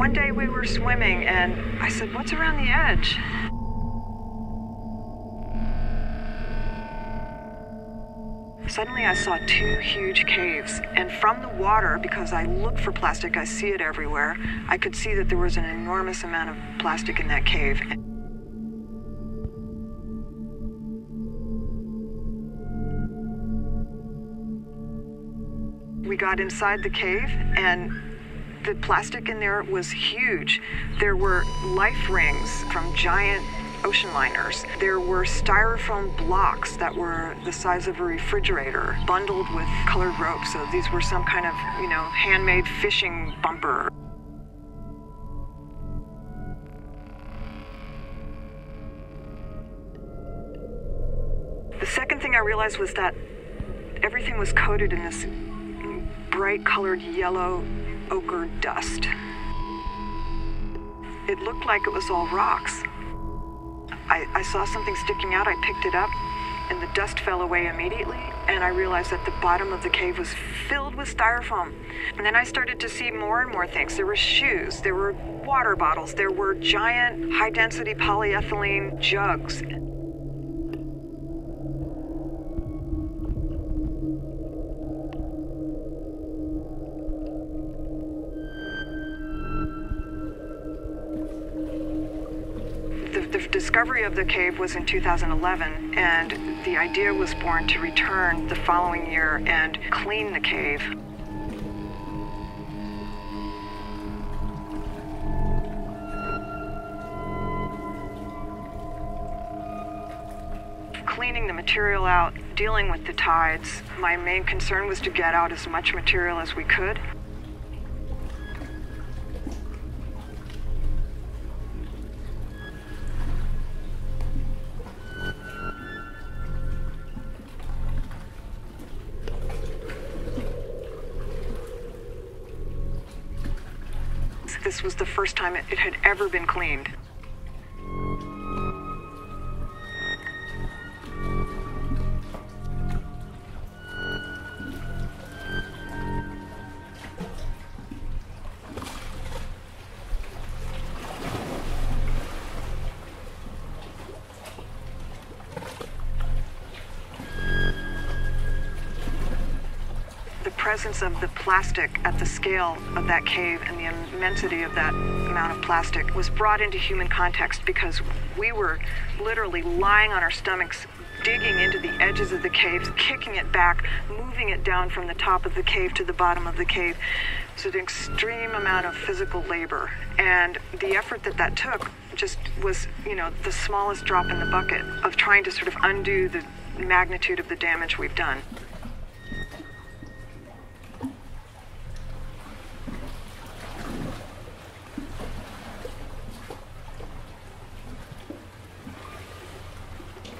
One day we were swimming and I said, "What's around the edge?" Suddenly I saw two huge caves, and from the water, because I look for plastic, I see it everywhere, I could see that there was an enormous amount of plastic in that cave. We got inside the cave, and the plastic in there was huge. There were life rings from giant ocean liners. There were styrofoam blocks that were the size of a refrigerator, bundled with colored rope. So these were some kind of, handmade fishing bumper. The second thing I realized was that everything was coated in this bright colored yellow ochre dust. It looked like it was all rocks. I saw something sticking out, I picked it up, and the dust fell away immediately, and I realized that the bottom of the cave was filled with styrofoam. And then I started to see more and more things. There were shoes, there were water bottles, there were giant high-density polyethylene jugs. The discovery of the cave was in 2011, and the idea was born to return the following year and clean the cave. Cleaning the material out, dealing with the tides. My main concern was to get out as much material as we could. This was the first time it had ever been cleaned. The presence of the plastic at the scale of that cave and the immensity of that amount of plastic was brought into human context because we were literally lying on our stomachs, digging into the edges of the caves, kicking it back, moving it down from the top of the cave to the bottom of the cave. It's an extreme amount of physical labor. And the effort that took just was, the smallest drop in the bucket of trying to sort of undo the magnitude of the damage we've done.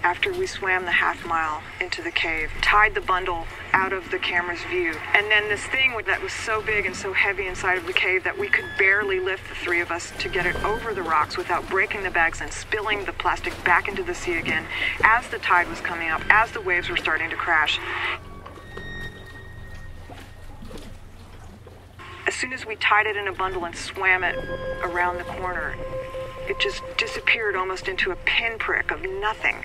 After we swam the half mile into the cave, tied the bundle out of the camera's view, and then this thing that was so big and so heavy inside of the cave that we could barely lift the three of us to get it over the rocks without breaking the bags and spilling the plastic back into the sea again as the tide was coming up, as the waves were starting to crash. As soon as we tied it in a bundle and swam it around the corner, it just disappeared almost into a pinprick of nothing.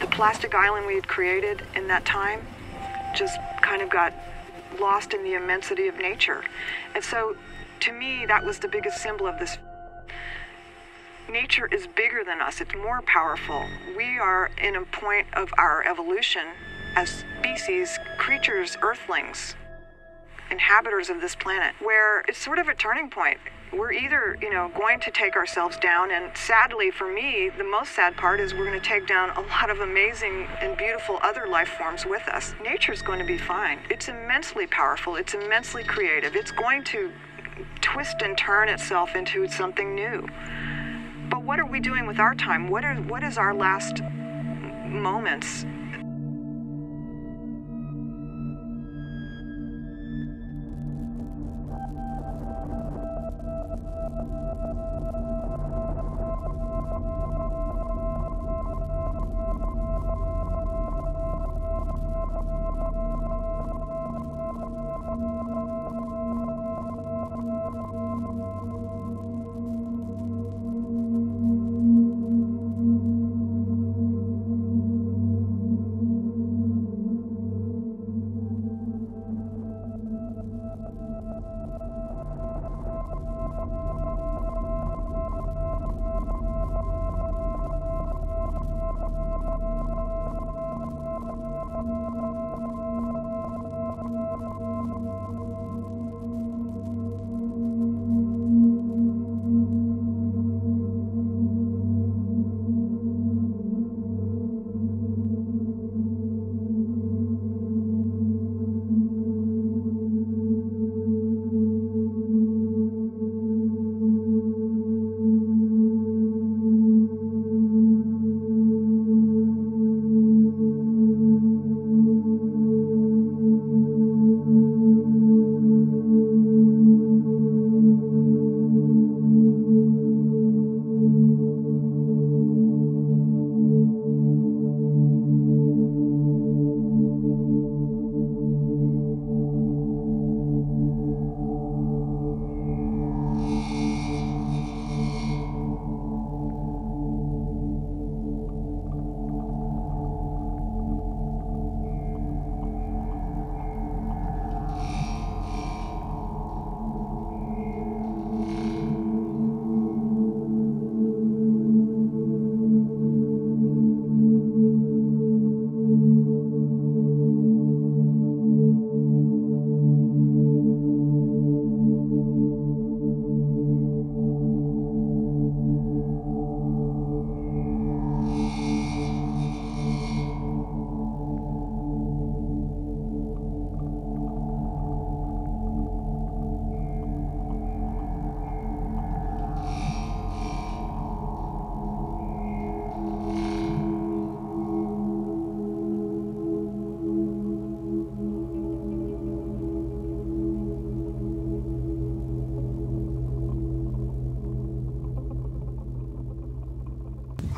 The plastic island we had created in that time just kind of got lost in the immensity of nature. And so, to me, that was the biggest symbol of this. Nature is bigger than us. It's more powerful. We are in a point of our evolution as species, creatures, earthlings, inhabitants of this planet, where it's sort of a turning point. We're either, going to take ourselves down, and sadly for me, the most sad part is we're going to take down a lot of amazing and beautiful other life forms with us. Nature's going to be fine. It's immensely powerful. It's immensely creative. It's going to twist and turn itself into something new. But what are we doing with our time? What is our last moments?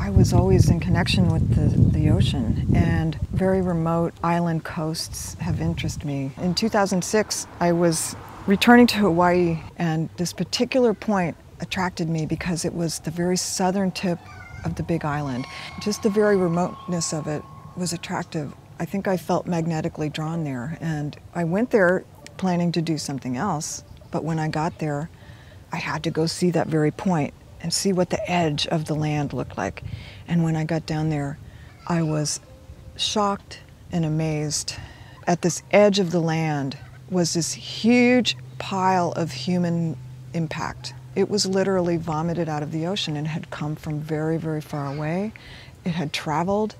I was always in connection with the ocean, and very remote island coasts have interested me. In 2006, I was returning to Hawaii, and this particular point attracted me because it was the very southern tip of the Big Island. Just the very remoteness of it was attractive. I think I felt magnetically drawn there, and I went there planning to do something else, but when I got there, I had to go see that very point and see what the edge of the land looked like. And when I got down there, I was shocked and amazed. At this edge of the land was this huge pile of human impact. It was literally vomited out of the ocean and had come from very, very far away. It had traveled.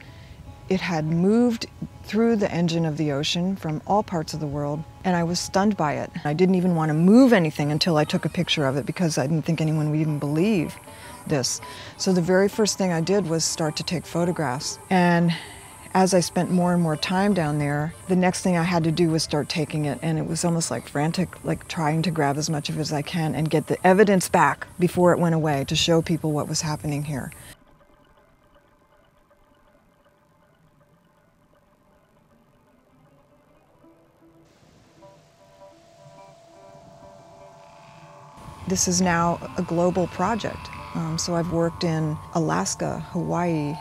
It had moved through the engine of the ocean from all parts of the world, and I was stunned by it. I didn't even want to move anything until I took a picture of it because I didn't think anyone would even believe this. So the very first thing I did was start to take photographs. And as I spent more and more time down there, the next thing I had to do was start taking it, and it was almost like frantic, like trying to grab as much of it as I can and get the evidence back before it went away to show people what was happening here. This is now a global project. So I've worked in Alaska, Hawaii,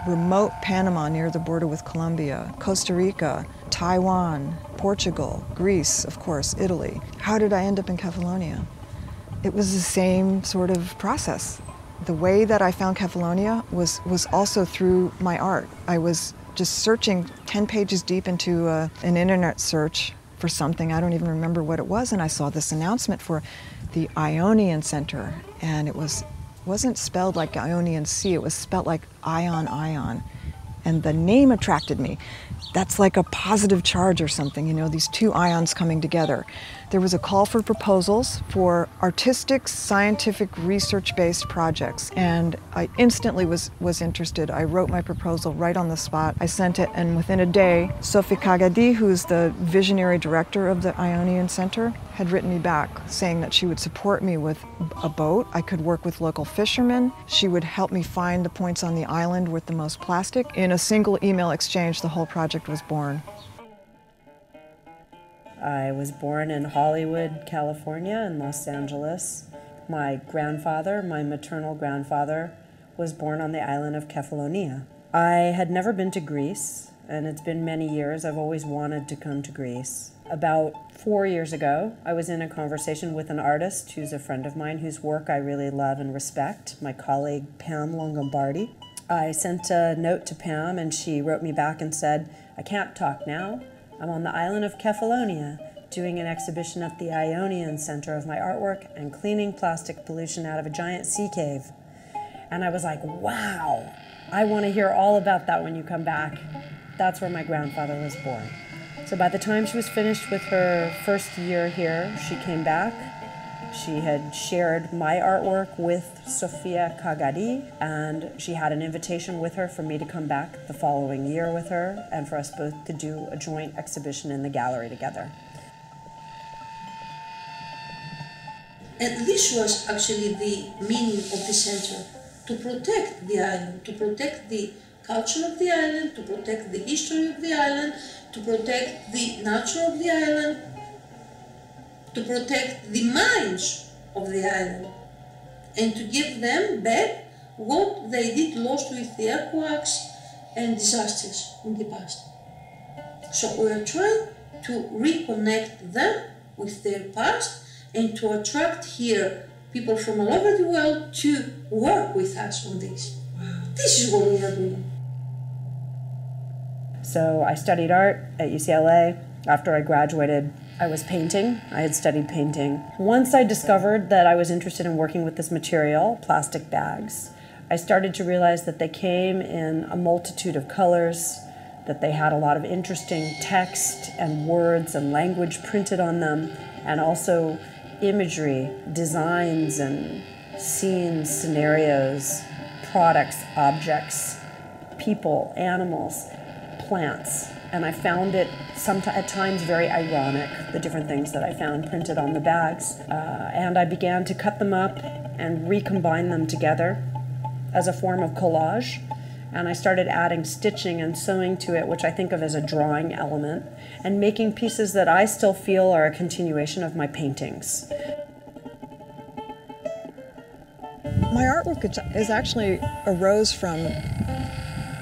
remote Panama near the border with Colombia, Costa Rica, Taiwan, Portugal, Greece, of course, Italy. How did I end up in Kefalonia? It was the same sort of process. The way that I found Kefalonia was also through my art. I was just searching 10 pages deep into an internet search for something. I don't even remember what it was, and I saw this announcement for the Ionian Center, and it wasn't spelled like Ionian Sea, it was spelled like ion, and the name attracted me. That's like a positive charge or something, you know, these two ions coming together. There was a call for proposals for artistic, scientific, research-based projects, and I instantly was interested. I wrote my proposal right on the spot. I sent it, and within a day, Sophie Kagadi, who's the visionary director of the Ionian Center, had written me back saying that she would support me with a boat. I could work with local fishermen. She would help me find the points on the island with the most plastic. In a single email exchange, the whole project was born. I was born in Hollywood, California, in Los Angeles. My grandfather, my maternal grandfather, was born on the island of Kefalonia. I had never been to Greece, and it's been many years. I've always wanted to come to Greece. About 4 years ago, I was in a conversation with an artist who's a friend of mine, whose work I really love and respect, my colleague Pam Longobardi. I sent a note to Pam, and she wrote me back and said, "I can't talk now. I'm on the island of Kefalonia doing an exhibition at the Ionian Center of my artwork and cleaning plastic pollution out of a giant sea cave." And I was like, wow, I want to hear all about that when you come back. That's where my grandfather was born. So by the time she was finished with her first year here, she came back. She had shared my artwork with Sofia Kagadi, and she had an invitation with her for me to come back the following year with her and for us both to do a joint exhibition in the gallery together. And this was actually the meaning of the center, to protect the island, to protect the culture of the island, to protect the history of the island, to protect the nature of the island, to protect the minds of the island, and to give them back what they did lost with the earthquakes and disasters in the past. So we are trying to reconnect them with their past and to attract here people from all over the world to work with us on this. This is what we are doing. So I studied art at UCLA. After I graduated, I was painting. I had studied painting. Once I discovered that I was interested in working with this material, plastic bags, I started to realize that they came in a multitude of colors, that they had a lot of interesting text and words and language printed on them, and also imagery, designs and scenes, scenarios, products, objects, people, animals, plants. And I found it at times very ironic, the different things that I found printed on the bags. And I began to cut them up and recombine them together as a form of collage. And I started adding stitching and sewing to it, which I think of as a drawing element, and making pieces that I still feel are a continuation of my paintings. My artwork is actually arose from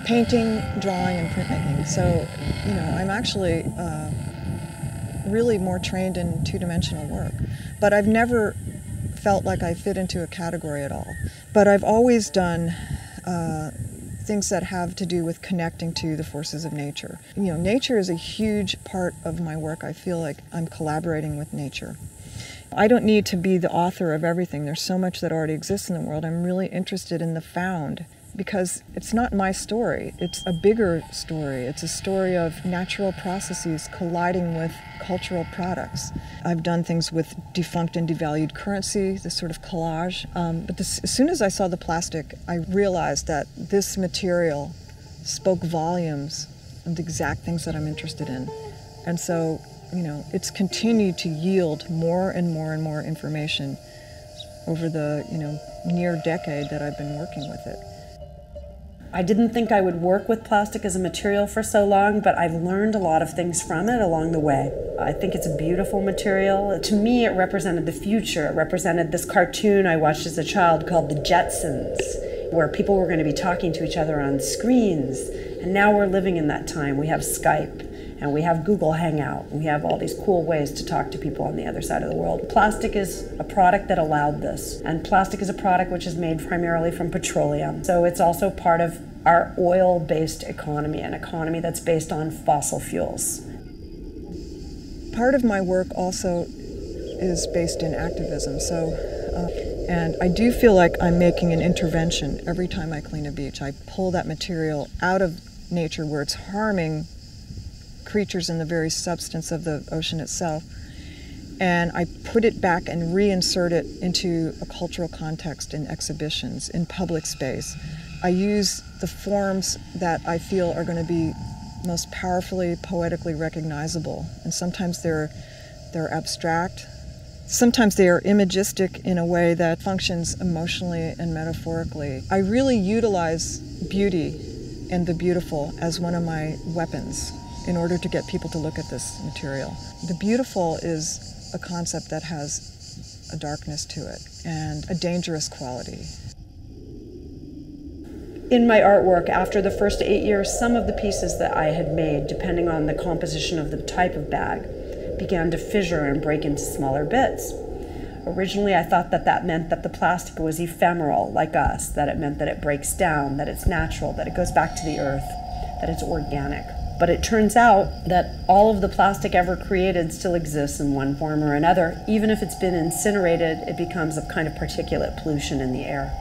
painting, drawing, and printmaking. So, you know, I'm actually really more trained in two-dimensional work. But I've never felt like I fit into a category at all. But I've always done things that have to do with connecting to the forces of nature. You know, nature is a huge part of my work. I feel like I'm collaborating with nature. I don't need to be the author of everything. There's so much that already exists in the world. I'm really interested in the found, because it's not my story. It's a bigger story. It's a story of natural processes colliding with cultural products. I've done things with defunct and devalued currency, this sort of collage. But as soon as I saw the plastic, I realized that this material spoke volumes of the exact things that I'm interested in. And so, you know, it's continued to yield more and more and more information over the, you know, near decade that I've been working with it. I didn't think I would work with plastic as a material for so long, but I've learned a lot of things from it along the way. I think it's a beautiful material. To me, it represented the future. It represented this cartoon I watched as a child called The Jetsons, where people were going to be talking to each other on screens. And now we're living in that time. We have Skype, and we have Google Hangout, and we have all these cool ways to talk to people on the other side of the world. Plastic is a product that allowed this, and plastic is a product which is made primarily from petroleum. So it's also part of our oil-based economy, an economy that's based on fossil fuels. Part of my work also is based in activism, and I do feel like I'm making an intervention every time I clean a beach. I pull that material out of nature where it's harming creatures in the very substance of the ocean itself, and I put it back and reinsert it into a cultural context in exhibitions, in public space. I use the forms that I feel are going to be most powerfully, poetically recognizable, and sometimes they're abstract. Sometimes they are imagistic in a way that functions emotionally and metaphorically. I really utilize beauty and the beautiful as one of my weapons in order to get people to look at this material. The beautiful is a concept that has a darkness to it and a dangerous quality. In my artwork, after the first 8 years, some of the pieces that I had made, depending on the composition of the type of bag, began to fissure and break into smaller bits. Originally, I thought that that meant that the plastic was ephemeral, like us, that it meant that it breaks down, that it's natural, that it goes back to the earth, that it's organic. But it turns out that all of the plastic ever created still exists in one form or another. Even if it's been incinerated, it becomes a kind of particulate pollution in the air.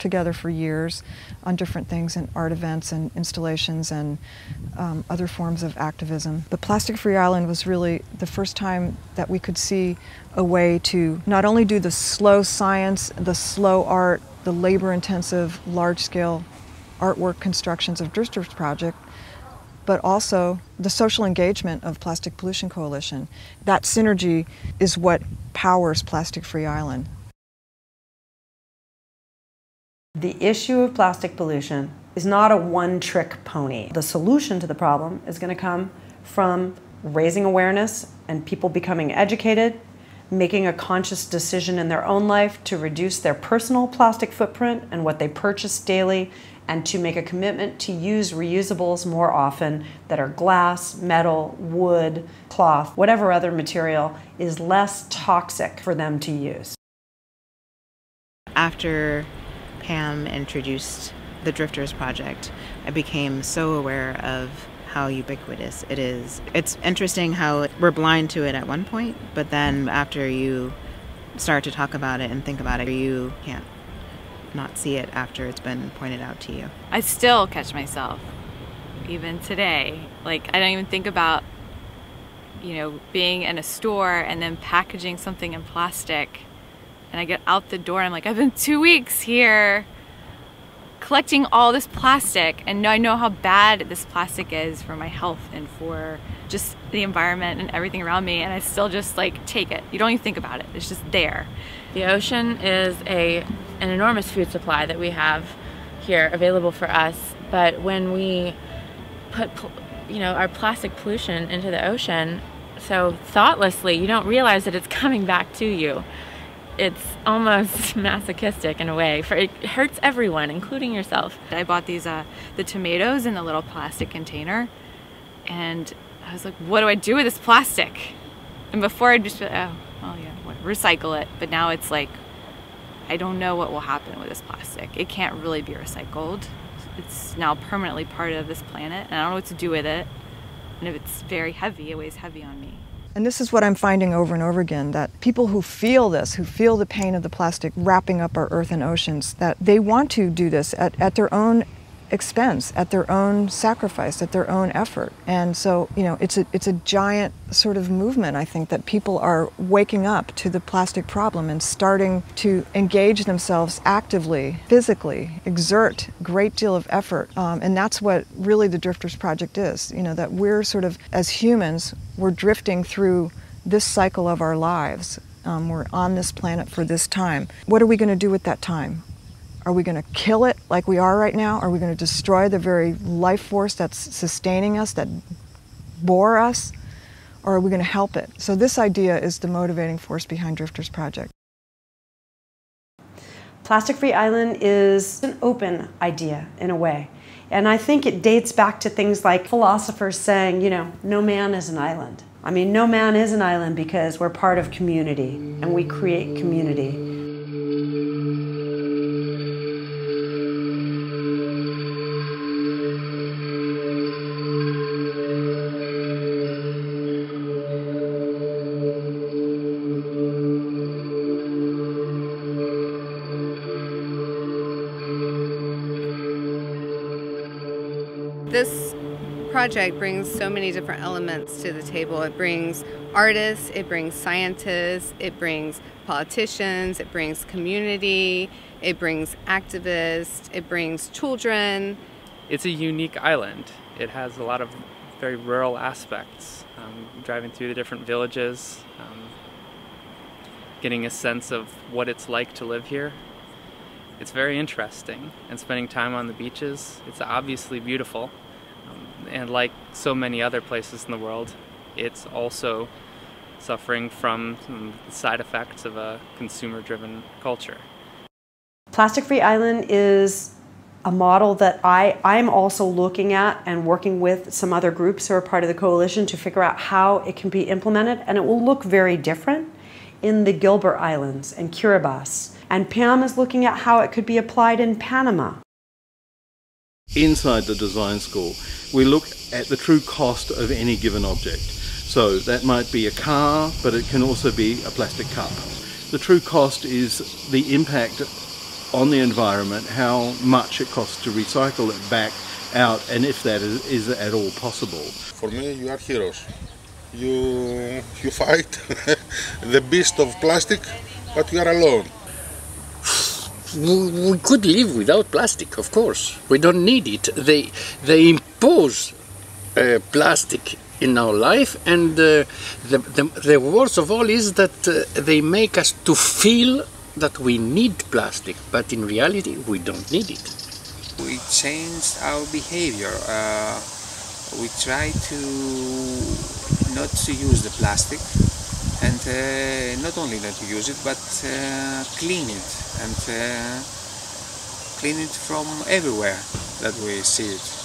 worked together for years on different things in art events and installations and other forms of activism. The Plastic Free Island was really the first time that we could see a way to not only do the slow science, the slow art, the labor-intensive, large-scale artwork constructions of Drifters Project, but also the social engagement of Plastic Pollution Coalition. That synergy is what powers Plastic Free Island. The issue of plastic pollution is not a one-trick pony. The solution to the problem is going to come from raising awareness and people becoming educated, making a conscious decision in their own life to reduce their personal plastic footprint and what they purchase daily, and to make a commitment to use reusables more often that are glass, metal, wood, cloth, whatever other material is less toxic for them to use. After Pam introduced the Drifters Project, I became so aware of how ubiquitous it is. It's interesting how we're blind to it at one point, but then after you start to talk about it and think about it, you can't not see it after it's been pointed out to you. I still catch myself, even today. Like, I don't even think about, you know, being in a store and then packaging something in plastic, and I get out the door and I'm like, I've been 2 weeks here collecting all this plastic, and I know how bad this plastic is for my health and for just the environment and everything around me, and I still just like take it. You don't even think about it, it's just there. The ocean is an enormous food supply that we have here available for us, but when we put, you know, our plastic pollution into the ocean so thoughtlessly, you don't realize that it's coming back to you. It's almost masochistic in a way, for it hurts everyone, including yourself. I bought these the tomatoes in the little plastic container, and I was like, what do I do with this plastic? And before I'd just be like, oh, well, yeah, recycle it. But now it's like, I don't know what will happen with this plastic. It can't really be recycled. It's now permanently part of this planet, and I don't know what to do with it. And if it's very heavy, it weighs heavy on me. And this is what I'm finding over and over again, that people who feel this, who feel the pain of the plastic wrapping up our earth and oceans, that they want to do this at their own expense, at their own sacrifice, at their own effort. And so, you know, it's a giant sort of movement, I think, that people are waking up to the plastic problem and starting to engage themselves actively, physically, exert a great deal of effort. And that's what really the Drifters Project is, you know, that we're sort of, as humans, we're drifting through this cycle of our lives. We're on this planet for this time. What are we going to do with that time? Are we going to kill it like we are right now? Are we going to destroy the very life force that's sustaining us, that bore us? Or are we going to help it? So this idea is the motivating force behind Drifters Project. Plastic Free Island is an open idea in a way. And I think it dates back to things like philosophers saying, you know, no man is an island. I mean, no man is an island because we're part of community and we create community. This project brings so many different elements to the table. It brings artists, it brings scientists, it brings politicians, it brings community, it brings activists, it brings children. It's a unique island. It has a lot of very rural aspects. Driving through the different villages, getting a sense of what it's like to live here. It's very interesting, and spending time on the beaches, it's obviously beautiful. And like so many other places in the world, it's also suffering from some side effects of a consumer-driven culture. Plastic Free Island is a model that I'm also looking at and working with some other groups who are part of the coalition to figure out how it can be implemented, and it will look very different in the Gilbert Islands and Kiribati. And Pam is looking at how it could be applied in Panama. Inside the design school, we look at the true cost of any given object. So that might be a car, but it can also be a plastic cup. The true cost is the impact on the environment, how much it costs to recycle it back out, and if that is at all possible. For me, you are heroes. You fight the beast of plastic, but you are alone. We could live without plastic, of course. We don't need it. They impose plastic in our life, and the worst of all is that they make us to feel that we need plastic, but in reality we don't need it. We changed our behavior. We try to not to use the plastic, and not only not to use it, but clean it, and clean it from everywhere that we see it.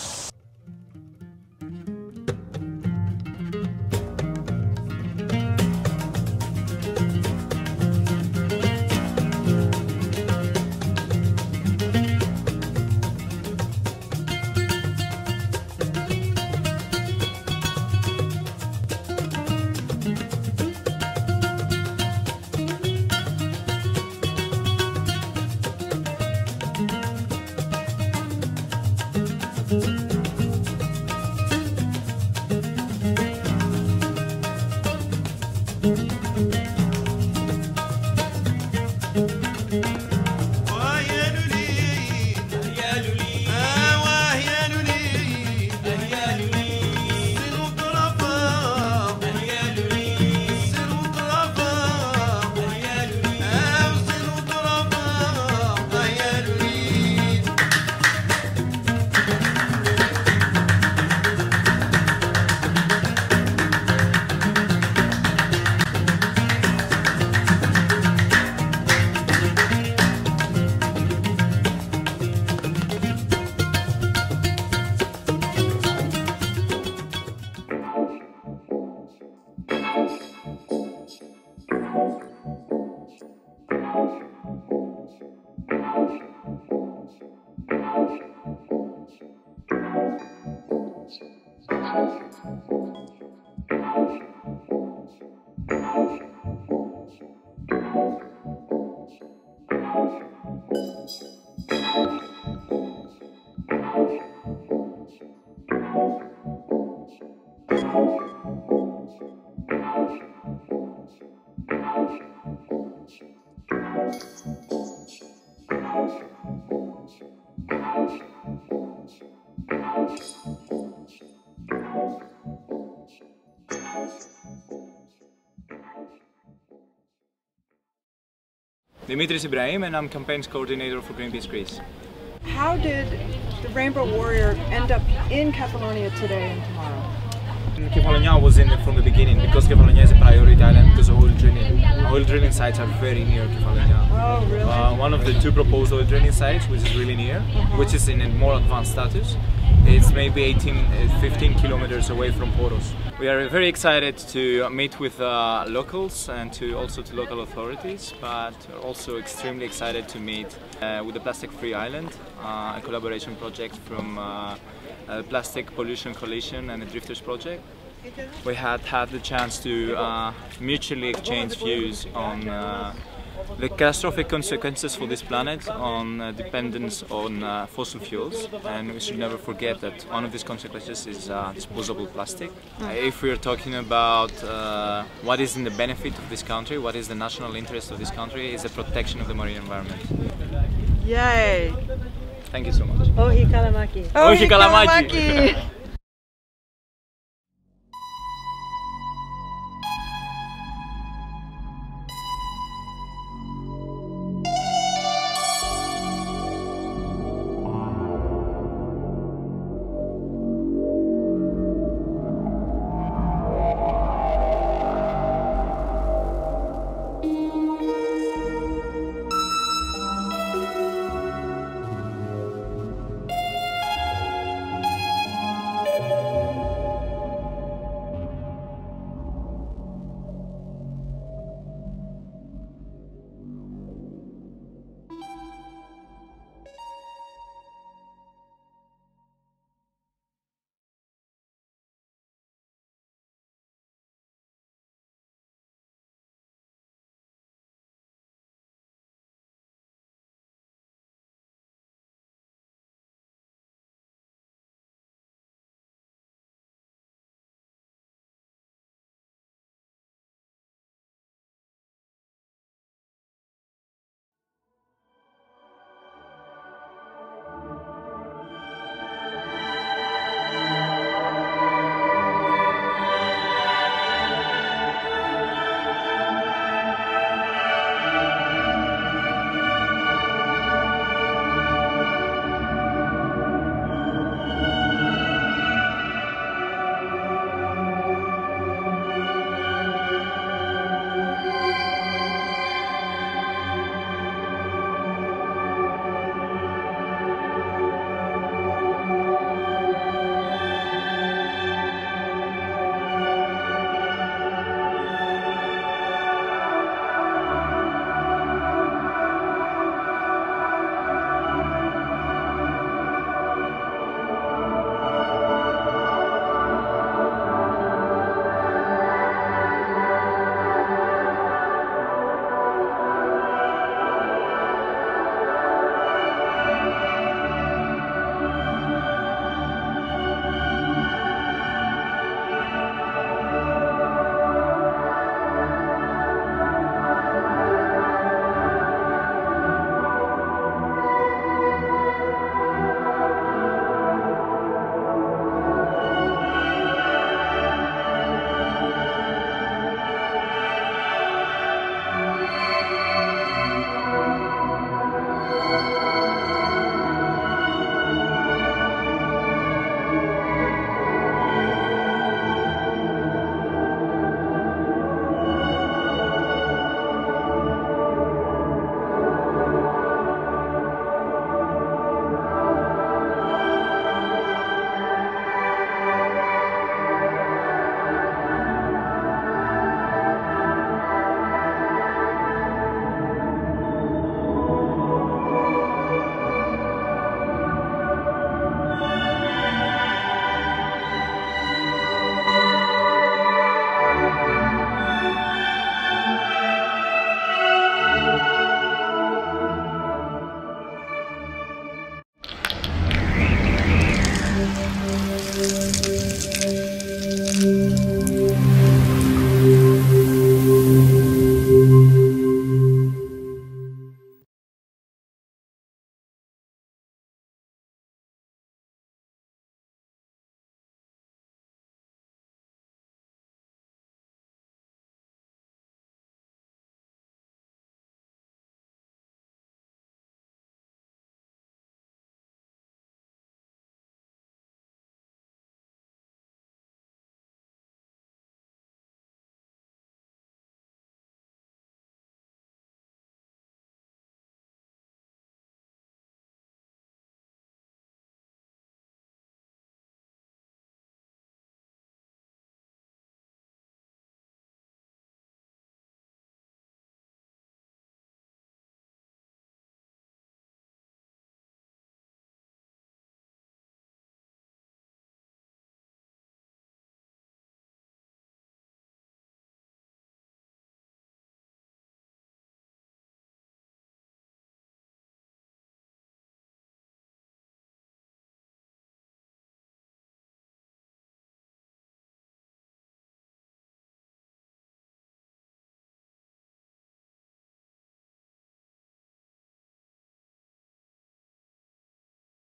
Dimitris Ibrahim, and I'm campaigns coordinator for Greenpeace Greece. How did the Rainbow Warrior end up in Kefalonia today and tomorrow? Kefalonia was in from the beginning because Kefalonia is a priority island because of oil drilling. Oil drilling sites are very near Kefalonia. Oh, really? One of the two proposed oil drilling sites, which is really near, which is in a more advanced status, it's maybe 15 kilometers away from Poros. We are very excited to meet with locals and also to local authorities, but also extremely excited to meet with the Plastic Free Island, a collaboration project from Plastic Pollution Coalition and the Drifters Project. We had the chance to mutually exchange views on the catastrophic consequences for this planet on dependence on fossil fuels, and we should never forget that one of these consequences is disposable plastic. If we are talking about what is in the benefit of this country, what is the national interest of this country, is the protection of the marine environment. Yay! Thank you so much. Ohi Kalamaki. Ohi Kalamaki!